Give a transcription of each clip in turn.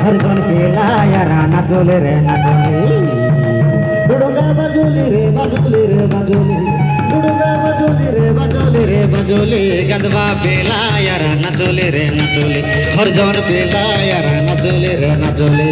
हरजन पेला यारा नाचोले रे नाचोले डुडुगा बाजोली रे बाजोली रे बाजोली डुडुगा बाजोली रे बाजोली रे बाजोली गदवा पेला यारा नाचोले रे नाचोले हरजन पेला यारा नाचोले रे नाचोले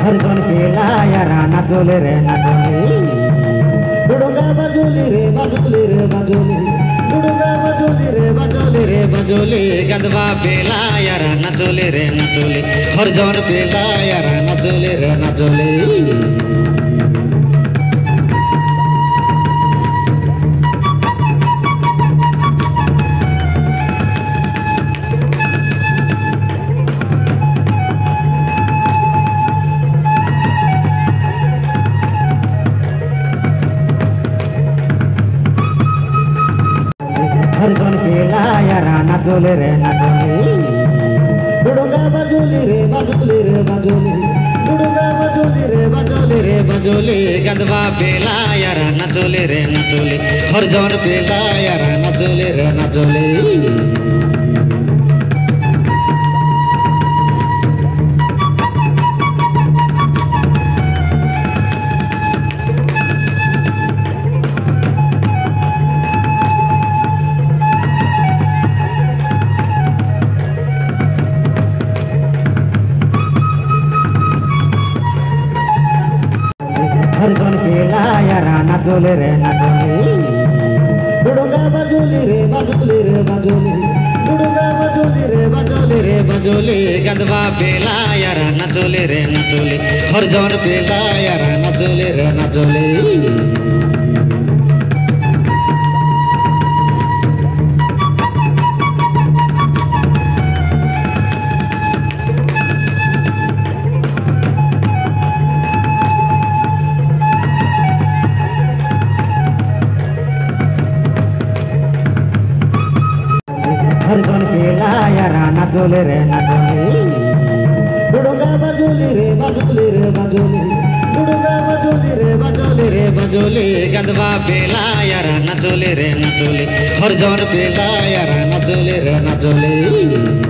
हरजन पेला यारा नाचोले रे नाचोले डुडुगा बाजोली रे बाजोली रे बाजोली डुडुगा बाजोली रे बाजोली रे बाजोली गदवा पेला यारा नाचोले रे नाचोले हरजन पेला यारा नाचोले रे नाचोले हरजन पेला यारा नाचोले रे नाचोले डुडुगा बाजोली रे बाजोली रे बाजोली डुडुगा बाजोली रे बाजोली रे बाजोली गदवा पेला यारा नाचोले रे नाचोले हरजन पेला यारा नाचोले रे नाचोले हरजन पेला यारा नाचोले रे नाचोले डुडुगा बाजोली रे बाजोली रे बाजोली डुडुगा बाजोली रे बाजोली रे बाजोली गदवा पेला यारा नाचोले रे नाचोले हरजन पेला यारा नाचोले रे नाचोले हरजन पेला यारा नाचोले रे नाचोले डुडुगा बाजोली रे बाजोली रे बाजोली डुडुगा बाजोली रे बाजोली रे बाजोली गदवा पेला यारा नाचोले रे नाचोले हरजन पेला यारा नाचोले रे नाचोले